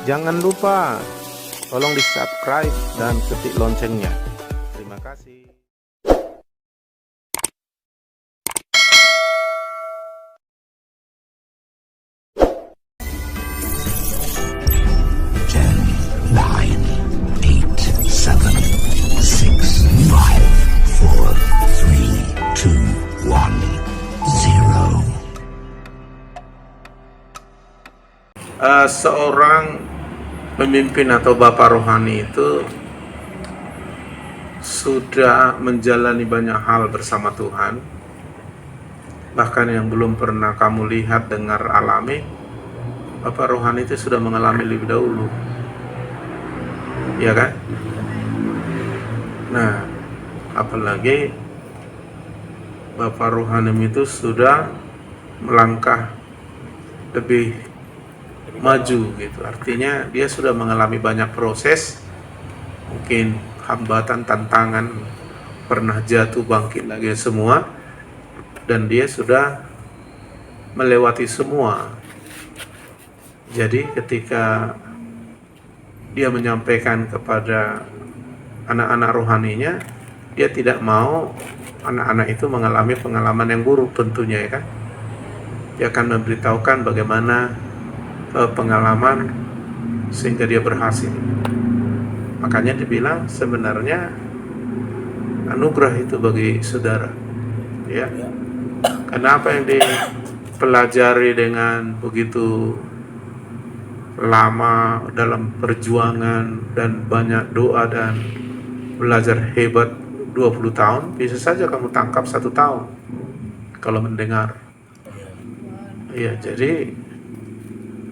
Jangan lupa tolong di subscribe dan ketik loncengnya. Terima kasih. Seorang pemimpin atau bapak rohani itu sudah menjalani banyak hal bersama Tuhan, bahkan yang belum pernah kamu lihat, dengar, alami. Bapak rohani itu sudah mengalami lebih dahulu, ya kan? Nah, apalagi bapak rohani itu sudah melangkah lebih maju gitu, artinya dia sudah mengalami banyak proses, mungkin hambatan, tantangan, pernah jatuh, bangkit lagi semua, dan dia sudah melewati semua. Jadi ketika dia menyampaikan kepada anak-anak rohaninya, dia tidak mau anak-anak itu mengalami pengalaman yang buruk tentunya, ya kan? Dia akan memberitahukan bagaimana pengalaman sehingga dia berhasil. Makanya dibilang sebenarnya anugerah itu bagi saudara, ya. Karena apa yang dipelajari dengan begitu lama dalam perjuangan dan banyak doa dan belajar hebat 20 tahun, bisa saja kamu tangkap 1 tahun kalau mendengar. Iya, jadi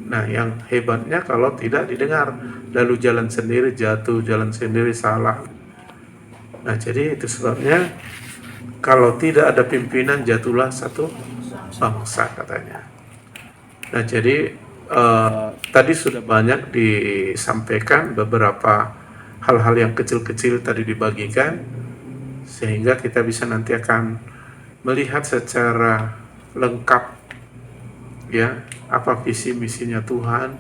nah, yang hebatnya kalau tidak didengar, lalu jalan sendiri jatuh, jalan sendiri salah. Nah, jadi itu sebabnya kalau tidak ada pimpinan, jatuhlah satu bangsa, katanya. Nah, jadi tadi sudah banyak disampaikan, beberapa hal-hal yang kecil-kecil tadi dibagikan, sehingga kita bisa nanti akan melihat secara lengkap, ya, apa visi misinya Tuhan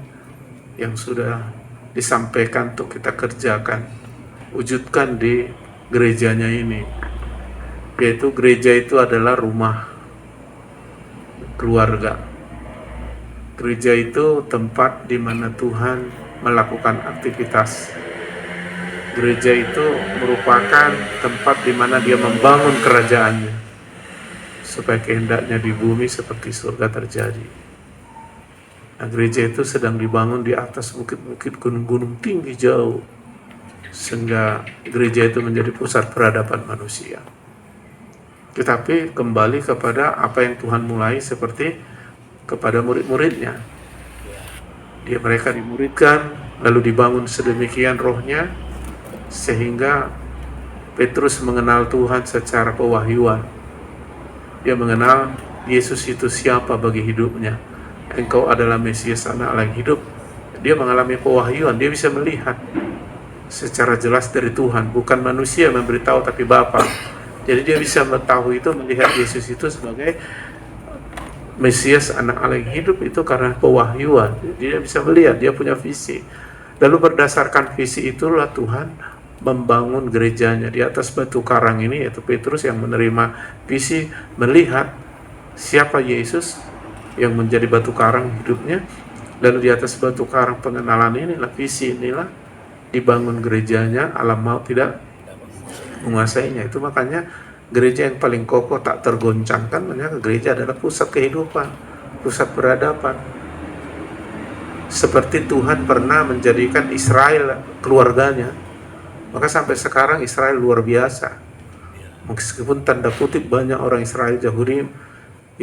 yang sudah disampaikan untuk kita kerjakan, wujudkan di gerejanya ini. Yaitu gereja itu adalah rumah keluarga. Gereja itu tempat di mana Tuhan melakukan aktivitas. Gereja itu merupakan tempat di mana Dia membangun kerajaannya, supaya kehendaknya di bumi seperti surga terjadi. Nah, gereja itu sedang dibangun di atas bukit-bukit, gunung-gunung tinggi jauh, sehingga gereja itu menjadi pusat peradaban manusia. Tetapi kembali kepada apa yang Tuhan mulai, seperti kepada murid-muridnya. Mereka dimuridkan, lalu dibangun sedemikian rohnya, sehingga Petrus mengenal Tuhan secara pewahyuan. Dia mengenal Yesus itu siapa bagi hidupnya. Engkau adalah Mesias, anak Allah yang hidup. Dia mengalami pewahyuan, dia bisa melihat secara jelas dari Tuhan, bukan manusia memberitahu tapi Bapa. Jadi dia bisa mengetahui itu, melihat Yesus itu sebagai Mesias, anak Allah yang hidup, itu karena pewahyuan. Dia bisa melihat, dia punya visi. Lalu berdasarkan visi itulah Tuhan membangun gerejanya di atas batu karang ini, yaitu Petrus yang menerima visi, melihat siapa Yesus yang menjadi batu karang hidupnya. Lalu di atas batu karang pengenalan inilah, visi inilah, dibangun gerejanya, alam maut tidak menguasainya. Itu makanya gereja yang paling kokoh, tak tergoncangkan, makanya gereja adalah pusat kehidupan, pusat peradaban. Seperti Tuhan pernah menjadikan Israel keluarganya, maka sampai sekarang Israel luar biasa. Meskipun tanda kutip banyak orang Israel Yahudi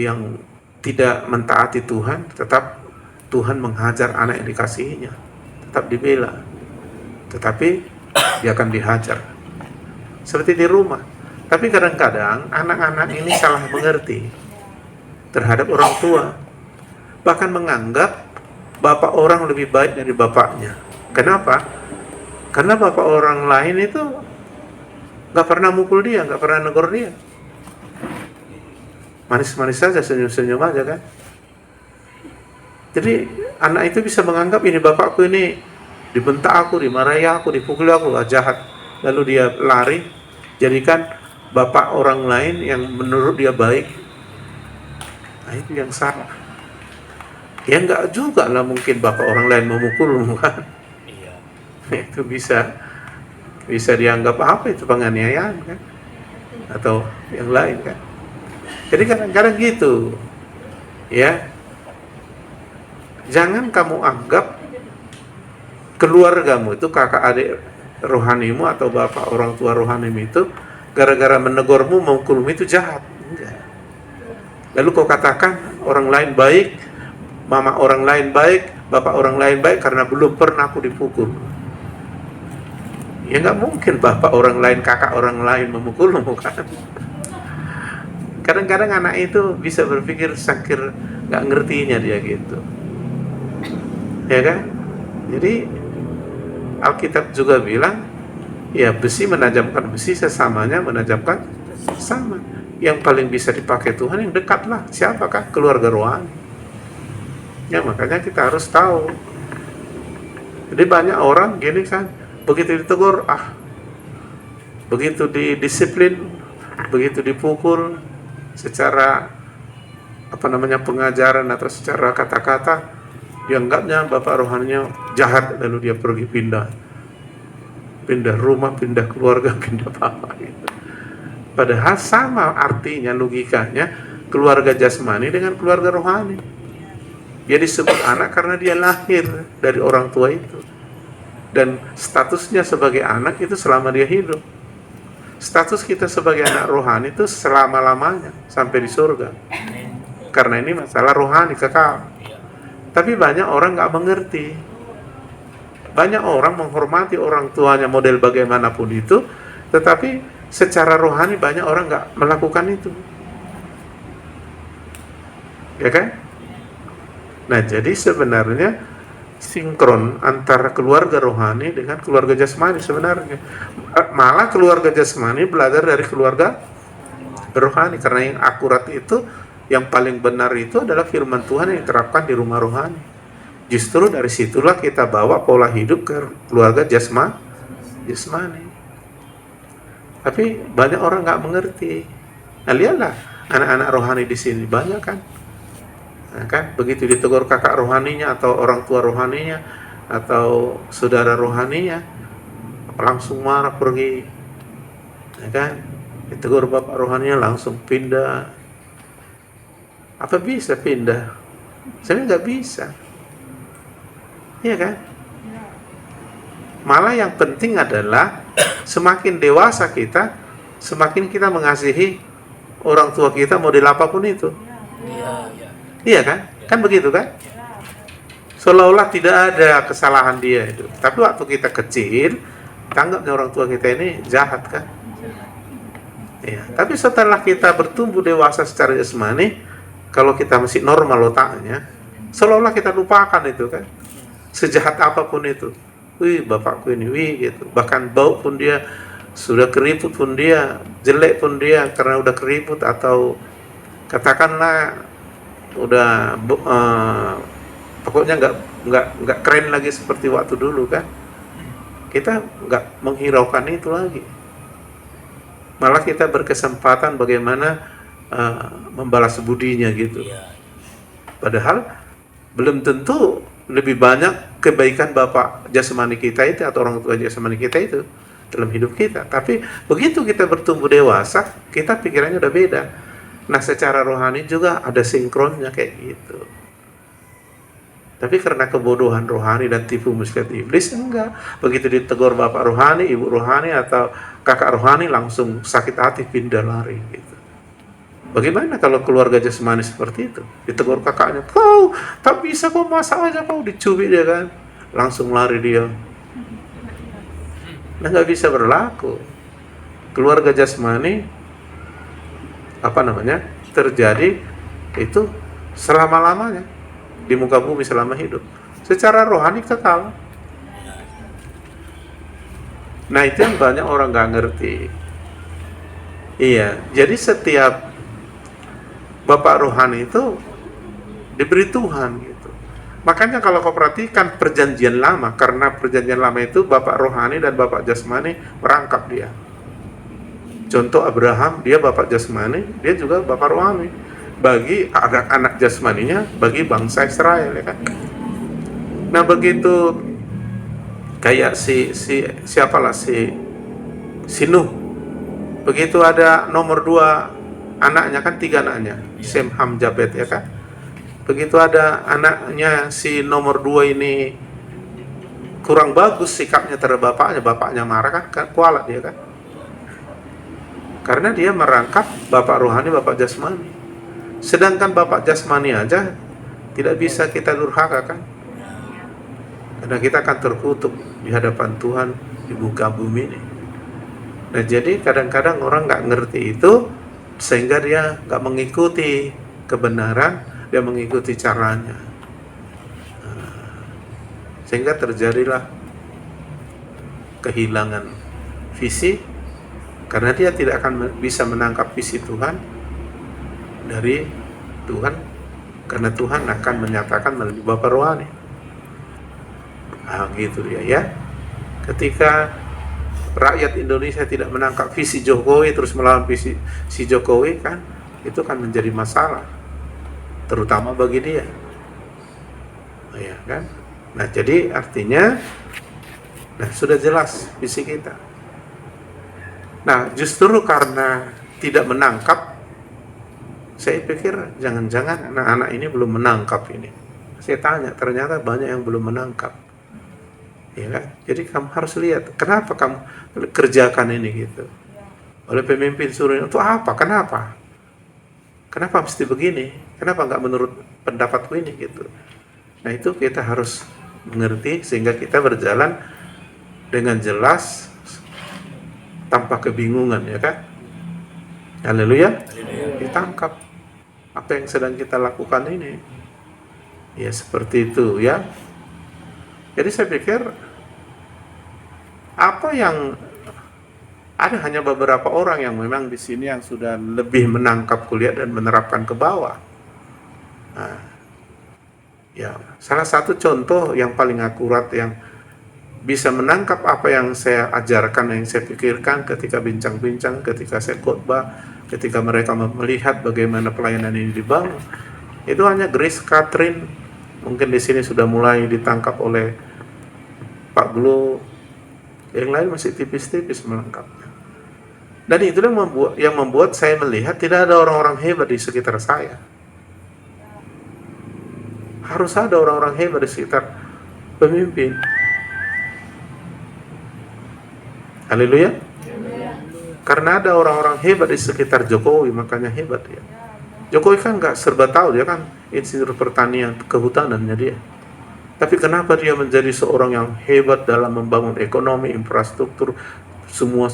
yang tidak mentaati Tuhan, tetap Tuhan menghajar anak yang dikasihinya, tetap dibela, tetapi dia akan dihajar seperti di rumah. Tapi kadang-kadang anak-anak ini salah mengerti terhadap orang tua, bahkan menganggap bapak orang lebih baik dari bapaknya. Kenapa? Karena bapak orang lain itu gak pernah mukul dia, gak pernah negur dia, manis-manis saja, senyum-senyum aja kan. Jadi anak itu bisa menganggap ini bapakku ini dibentak aku, dimarahi aku, dipukul aku, jahat. Lalu dia lari, jadikan bapak orang lain yang menurut dia baik. Nah, itu yang salah. Ya enggak juga lah mungkin bapak orang lain memukulmu kan. Iya. Itu bisa dianggap apa itu, penganiayaan kan, atau yang lain kan. Jadi kadang-kadang gitu ya, jangan kamu anggap keluargamu itu, kakak adik rohanimu atau bapak orang tua rohanimu itu gara-gara menegurmu, memukulmu itu jahat. Enggak. Lalu kau katakan orang lain baik, mama orang lain baik, bapak orang lain baik karena belum pernah aku dipukul. Ya nggak mungkin bapak orang lain, kakak orang lain memukulmu kan. Kadang-kadang anak itu bisa berpikir sakir nggak ngertinya dia gitu, ya kan? Jadi Alkitab juga bilang, ya besi menajamkan besi, sesamanya menajamkan sesama. Yang paling bisa dipakai Tuhan yang dekat lah. Siapakah? Keluarga rohani. Ya makanya kita harus tahu. Jadi banyak orang gini kan, begitu ditegur, begitu didisiplin, begitu dipukul secara pengajaran atau secara kata-kata, dianggapnya bapak rohaninya jahat, lalu dia pergi pindah rumah, pindah keluarga, pindah apa gitu. Padahal sama artinya, logikanya, keluarga jasmani dengan keluarga rohani. Dia disebut anak karena dia lahir dari orang tua itu, dan statusnya sebagai anak itu selama dia hidup. Status kita sebagai anak rohani itu selama-lamanya sampai di surga, karena ini masalah rohani kekal. Tapi banyak orang nggak mengerti. Banyak orang menghormati orang tuanya model bagaimanapun itu, tetapi secara rohani banyak orang nggak melakukan itu, ya kan? Nah, jadi sebenarnya sinkron antara keluarga rohani dengan keluarga jasmani sebenarnya. Malah keluarga jasmani belajar dari keluarga rohani, karena yang akurat itu, yang paling benar itu adalah firman Tuhan yang diterapkan di rumah rohani. Justru dari situlah kita bawa pola hidup ke keluarga jasmani. Tapi banyak orang nggak mengerti. Nah, lihatlah anak-anak rohani di sini banyak kan. Nah, kan begitu ditegur kakak rohaninya atau orang tua rohaninya atau saudara rohaninya, langsung marah pergi. Ya kan? Ditegur bapak rohaninya langsung pindah. Apa bisa pindah? Saya nggak bisa. Iya kan? Malah yang penting adalah semakin dewasa kita, semakin kita mengasihi orang tua kita model apapun itu. Iya kan? Kan begitu kan? Seolah-olah tidak ada kesalahan dia itu. Tapi waktu kita kecil, tanggapnya orang tua kita ini jahat kan? Iya. Tapi setelah kita bertumbuh dewasa secara jasmani, kalau kita masih normal otaknya, seolah-olah kita lupakan itu kan? Sejahat apapun itu. Wih, bapakku ini, gitu. Bahkan bau pun dia, sudah keriput pun dia, jelek pun dia karena udah keriput, atau katakanlah udah pokoknya nggak keren lagi seperti waktu dulu kan. Kita nggak menghiraukan itu lagi. Malah kita berkesempatan bagaimana membalas budinya gitu. Padahal belum tentu lebih banyak kebaikan bapak jasmani kita itu atau orang tua jasmani kita itu dalam hidup kita. Tapi begitu kita bertumbuh dewasa, kita pikirannya udah beda. Nah, secara rohani juga ada sinkronnya kayak gitu. Tapi karena kebodohan rohani dan tipu muslihat iblis, enggak. Begitu ditegur bapak rohani, ibu rohani, atau kakak rohani, langsung sakit hati, pindah lari gitu. Bagaimana kalau keluarga jasmani seperti itu? Ditegur kakaknya, kau tak bisa, kau masak aja, kau dicubit dia kan, langsung lari dia. Nah, nggak bisa berlaku. Keluarga jasmani terjadi itu selama-lamanya di muka bumi selama hidup. Secara rohani kekal. Nah, itu yang banyak orang nggak ngerti. Iya, jadi setiap bapak rohani itu diberi Tuhan gitu. Makanya kalau kau perhatikan perjanjian lama, karena perjanjian lama itu bapak rohani dan bapak jasmani merangkap dia. Contoh Abraham, dia bapak jasmani, dia juga bapak rohani. Bagi anak-anak jasmaninya, bagi bangsa Israel, ya kan? Nah begitu kayak siapalah si Nuh. Begitu ada nomor 2 anaknya, kan 3 anaknya, Sem, Ham, Jafet, ya kan? Begitu ada anaknya si nomor 2 ini kurang bagus sikapnya terhadap bapaknya marah kan kualat dia kan. Karena dia merangkap bapak rohani, bapak jasmani. Sedangkan bapak jasmani aja tidak bisa kita durhaka kan. Karena kita akan terkutuk di hadapan Tuhan di muka bumi ini. Nah jadi kadang-kadang orang nggak ngerti itu, sehingga dia nggak mengikuti kebenaran, dia mengikuti caranya. Sehingga terjadilah kehilangan visi, karena dia tidak akan bisa menangkap visi Tuhan dari Tuhan, karena Tuhan akan menyatakan melalui Bapa rohani. Nah, gitu dia ya. Ketika rakyat Indonesia tidak menangkap visi Jokowi terus melawan visi si Jokowi kan, itu kan menjadi masalah, terutama bagi dia. Ya kan? Nah, jadi artinya sudah jelas visi kita. Nah, justru karena tidak menangkap, saya pikir jangan-jangan anak-anak ini belum menangkap ini. Saya tanya, ternyata banyak yang belum menangkap. Ya kan? Jadi kamu harus lihat, kenapa kamu kerjakan ini gitu. Oleh pemimpin suruh untuk apa? Kenapa? Kenapa mesti begini? Kenapa nggak menurut pendapatku ini gitu? Nah, itu kita harus mengerti sehingga kita berjalan dengan jelas tanpa kebingungan, ya kan? Haleluya. Ditangkap apa yang sedang kita lakukan ini. Ya seperti itu ya. Jadi saya pikir apa yang ada hanya beberapa orang yang memang di sini yang sudah lebih menangkap kuliah dan menerapkan ke bawah. Nah, ya, salah satu contoh yang paling akurat yang bisa menangkap apa yang saya ajarkan, yang saya pikirkan ketika bincang-bincang, ketika saya khotbah, ketika mereka melihat bagaimana pelayanan ini dibangun, itu hanya Grace Catherine. Mungkin di sini sudah mulai ditangkap oleh Pak Glo, yang lain masih tipis-tipis melengkapnya. Dan itu yang membuat saya melihat tidak ada orang-orang hebat di sekitar saya. Harus ada orang-orang hebat di sekitar pemimpin. Haleluya. Karena ada orang-orang hebat di sekitar Jokowi, makanya hebat dia. Jokowi kan nggak serba tahu, dia kan insinyur pertanian, kehutanannya dia. Tapi kenapa dia menjadi seorang yang hebat dalam membangun ekonomi, infrastruktur, semua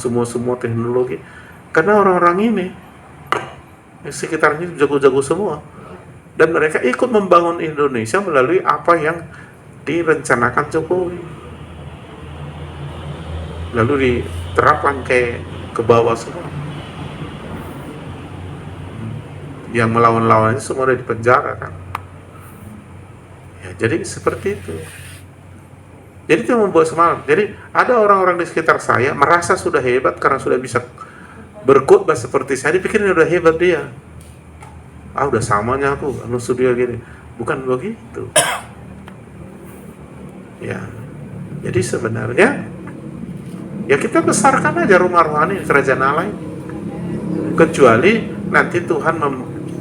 teknologi? Karena orang-orang ini di sekitarnya jago-jago semua. Dan mereka ikut membangun Indonesia melalui apa yang direncanakan Jokowi. Lalu diterapkan ke bawah semua. Yang melawan-lawannya semua ada di penjara kan. Ya, jadi seperti itu. Jadi itu yang membuat semangat. Jadi ada orang-orang di sekitar saya merasa sudah hebat karena sudah bisa berkhotbah seperti saya. Dipikirnya udah hebat dia. Udah samanya aku, nusu dia gini. Bukan begitu. Ya. Jadi sebenarnya ya kita besarkan aja rumah rohani kerajaan Allah. Kecuali nanti Tuhan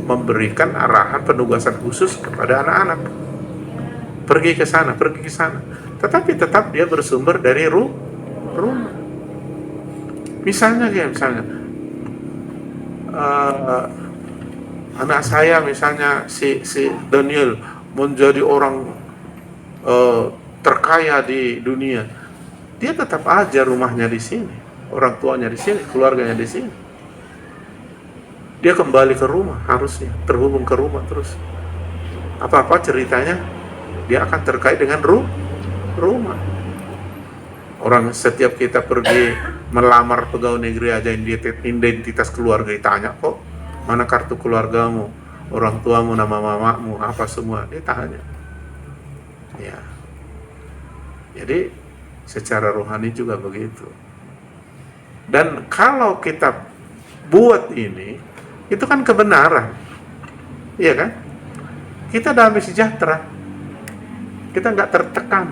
memberikan arahan penugasan khusus kepada anak-anak. Pergi ke sana. Tetapi tetap dia bersumber dari rumah. Misalnya anak saya misalnya si Daniel menjadi orang terkaya di dunia, dia tetap aja rumahnya di sini, orang tuanya di sini, keluarganya di sini. Dia kembali ke rumah, harusnya terhubung ke rumah terus. Apa-apa ceritanya dia akan terkait dengan rumah. Orang setiap kita pergi melamar pegawai negeri aja identitas keluarga ditanya, kok mana kartu keluargamu, orang tuamu, nama mamamu, apa semua ditanya. Ya, jadi secara rohani juga begitu. Dan kalau kita buat ini, itu kan kebenaran, iya kan? Kita damai sejahtera, kita nggak tertekan.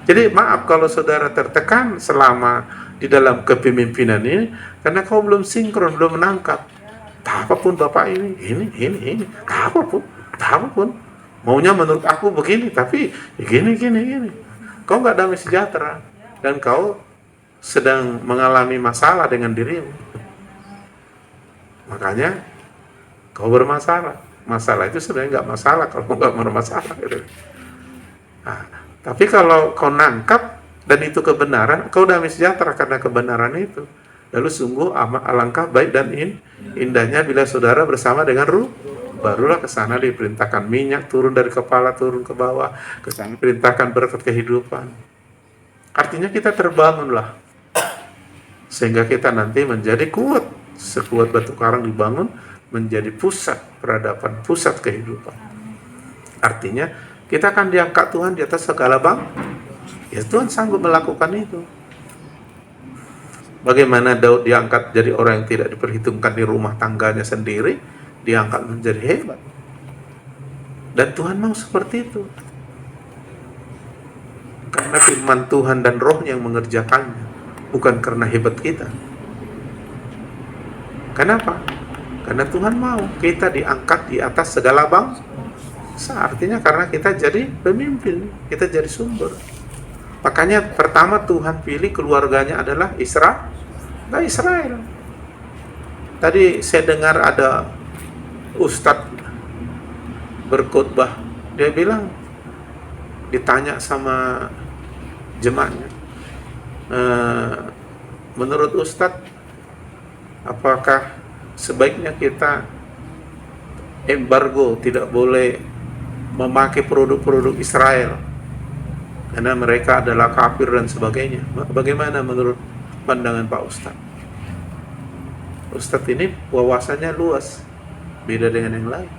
Jadi maaf kalau saudara tertekan selama di dalam kepemimpinan ini, karena kau belum sinkron, belum menangkap. Apapun Bapak ini, apapun. Maunya menurut aku begini, tapi gini. Kau nggak damai sejahtera, dan kau sedang mengalami masalah dengan dirimu. Makanya kau bermasalah. Masalah itu sebenarnya nggak masalah kalau nggak bermasalah. Gitu. Nah, tapi kalau kau nangkap dan itu kebenaran, kau damai sejahtera karena kebenaran itu. Lalu sungguh alangkah baik dan indahnya bila saudara bersama dengan ruh. Barulah ke sana diperintahkan minyak turun dari kepala turun ke bawah, ke sana diperintahkan berkat kehidupan. Artinya kita terbangunlah sehingga kita nanti menjadi kuat, sekuat batu karang dibangun menjadi pusat peradaban, pusat kehidupan. Artinya kita akan diangkat Tuhan di atas segala ya Tuhan sanggup melakukan itu. Bagaimana Daud diangkat jadi orang yang tidak diperhitungkan di rumah tangganya sendiri, diangkat menjadi hebat. Dan Tuhan mau seperti itu. Karena firman Tuhan dan Roh-Nya yang mengerjakannya, bukan karena hebat kita. Kenapa? Karena Tuhan mau kita diangkat di atas segala bangsa. Artinya karena kita jadi pemimpin, kita jadi sumber. Makanya pertama Tuhan pilih keluarganya adalah Israel. Tadi saya dengar ada ustadz berkhotbah, dia bilang, ditanya sama jemaahnya, menurut ustadz, apakah sebaiknya kita embargo, tidak boleh memakai produk-produk Israel karena mereka adalah kafir dan sebagainya? Bagaimana menurut pandangan Pak Ustadz? Ustadz ini wawasannya luas, beda dengan yang lain.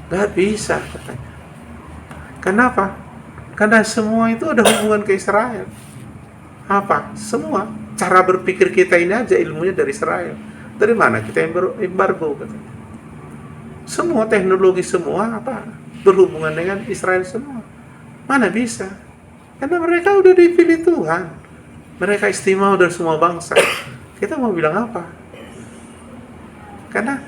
Gak bisa katanya. Kenapa? Karena semua itu ada hubungan ke Israel. Apa? Semua. Cara berpikir kita ini aja ilmunya dari Israel. Dari mana kita embargo katanya? Semua teknologi semua berhubungan dengan Israel semua. Mana bisa? Karena mereka udah dipilih Tuhan. Mereka istimewa dari semua bangsa. Kita mau bilang apa? Karena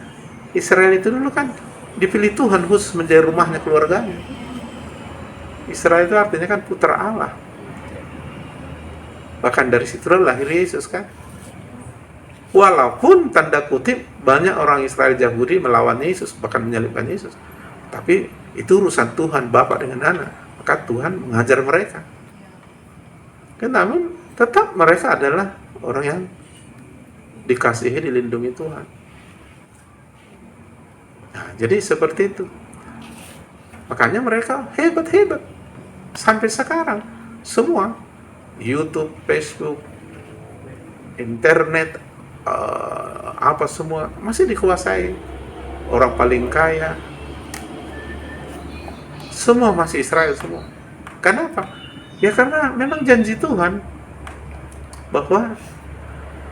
Israel itu dulu kan dipilih Tuhan khusus menjadi rumahnya, keluarganya. Israel itu artinya kan putra Allah. Bahkan dari situ lahir Yesus kan. Walaupun tanda kutip banyak orang Israel Yahudi melawan Yesus, bahkan menyalibkan Yesus, tapi itu urusan Tuhan Bapa dengan Anak. Maka Tuhan mengajar mereka. Namun tetap mereka adalah orang yang dikasihi, dilindungi Tuhan. Nah, jadi seperti itu. Makanya mereka hebat-hebat sampai sekarang. Semua YouTube, Facebook, internet, apa semua masih dikuasai orang paling kaya. Semua masih Israel semua. Kenapa? Ya karena memang janji Tuhan bahwa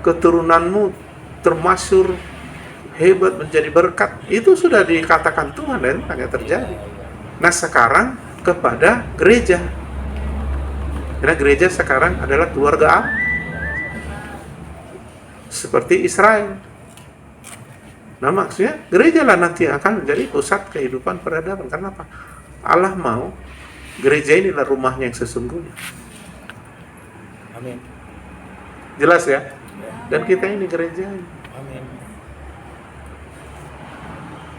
keturunanmu termasyur, hebat, menjadi berkat. Itu sudah dikatakan Tuhan dan hanya terjadi. Nah sekarang kepada gereja. Karena gereja sekarang adalah keluarga Allah. Seperti Israel. Nah maksudnya gereja lah nanti akan menjadi pusat kehidupan peradaban. Karena apa? Allah mau gereja inilah rumahnya yang sesungguhnya. Amin. Jelas ya? Dan kita ini gereja. Amin.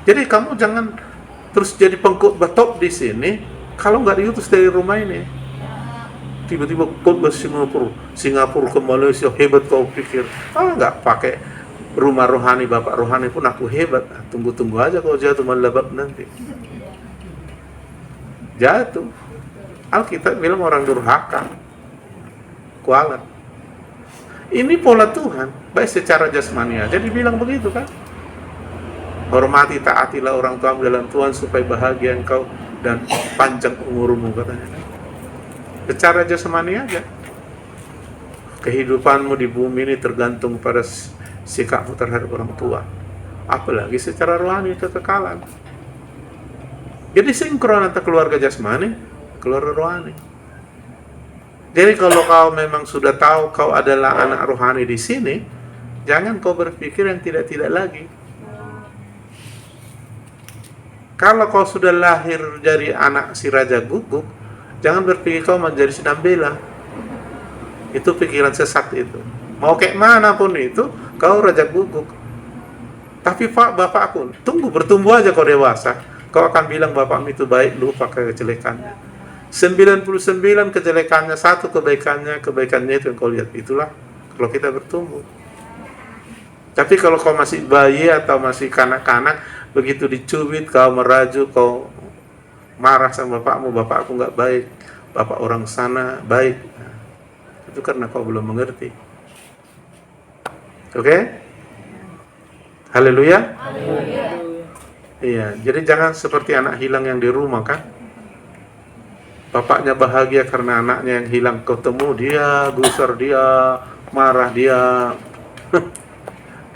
Jadi kamu jangan terus jadi pengkhotbah top di sini kalau nggak diutus dari rumah ini. Tiba-tiba khotbah Singapura ke Malaysia, hebat kau pikir. Nggak pakai rumah rohani, bapak rohani pun aku hebat. Tunggu-tunggu aja kalau jatuh melebab nanti. Jatuh. Alkitab bilang orang durhaka, kualat. Ini pola Tuhan, baik secara jasmani aja dibilang begitu kan. Hormati, taatilah orang tua dalam Tuhan supaya bahagia engkau dan panjang umurmu katanya. Secara jasmani aja. Kehidupanmu di bumi ini tergantung pada sikapmu terhadap orang tua. Apalagi secara rohani kekekalan. Jadi sinkron antara keluarga jasmani, keluarga rohani. Jadi kalau kau memang sudah tahu kau adalah anak rohani di sini, jangan kau berpikir yang tidak-tidak lagi. Kalau kau sudah lahir dari anak si Raja Guguk, jangan berpikir kau menjadi Sinambela. Itu pikiran sesat itu. Mau kayak mana pun itu, kau Raja Guguk. Tapi bapakku, tunggu bertumbuh aja kau dewasa. Kau akan bilang bapakmu itu baik, lupa kejelekannya. 99 kejelekannya, satu kebaikannya itu yang kau lihat. Itulah kalau kita bertumbuh. Tapi kalau kau masih bayi atau masih kanak-kanak, begitu dicubit, kau merajuk, kau marah sama bapakmu, bapakku nggak baik, bapak orang sana baik. Itu karena kau belum mengerti. Oke? Haleluya. Iya, jadi jangan seperti anak hilang yang di rumah kan. Bapaknya bahagia karena anaknya yang hilang, ketemu dia gusar, dia marah, dia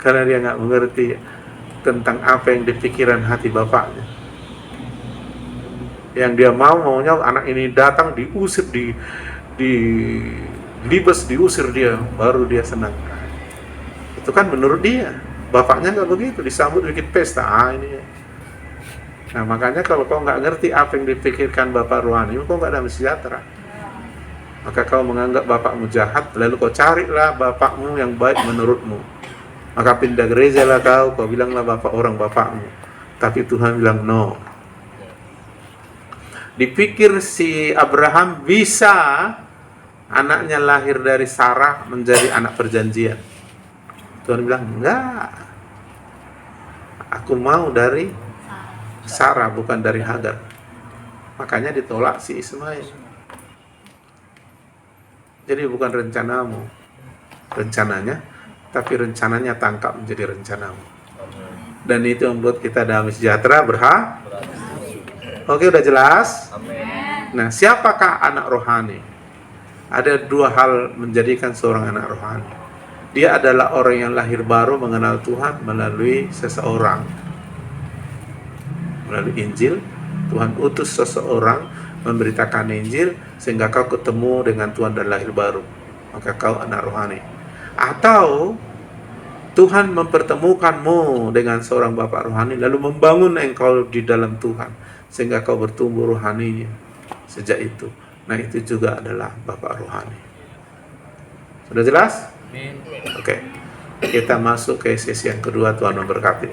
karena dia nggak mengerti tentang apa yang dipikiran hati bapaknya. Yang dia maunya anak ini datang, diusir, dilibas, diusir dia, baru dia senang. Itu kan menurut dia. Bapaknya nggak begitu, disambut bikin pesta. Ini. Nah makanya kalau kau nggak ngerti apa yang dipikirkan bapak rohani, kau nggak damai sejahtera. Maka kau menganggap bapakmu jahat, lalu kau carilah bapakmu yang baik menurutmu. Maka pindah gereja lah kau bilanglah bapak orang bapakmu. Tapi Tuhan bilang no. Dipikir si Abraham bisa anaknya lahir dari Sarah menjadi anak perjanjian. Tuhan bilang enggak. Aku mau dari Sarah, bukan dari Hagar. Makanya ditolak si Ismail. Jadi bukan rencanamu, rencananya, tapi rencananya tangkap menjadi rencanamu. Dan itu yang membuat kita damai sejahtera, Oke, udah jelas? Nah, siapakah anak rohani? Ada dua hal menjadikan seorang anak rohani. Dia adalah orang yang lahir baru mengenal Tuhan melalui seseorang. Melalui Injil, Tuhan utus seseorang memberitakan Injil sehingga kau ketemu dengan Tuhan dan lahir baru. Maka kau anak rohani. Atau Tuhan mempertemukanmu dengan seorang bapak rohani lalu membangun engkau di dalam Tuhan sehingga kau bertumbuh rohaninya sejak itu. Nah, itu juga adalah bapak rohani. Sudah jelas? Oke. Kita masuk ke sesi yang kedua. Tuhan memberkati.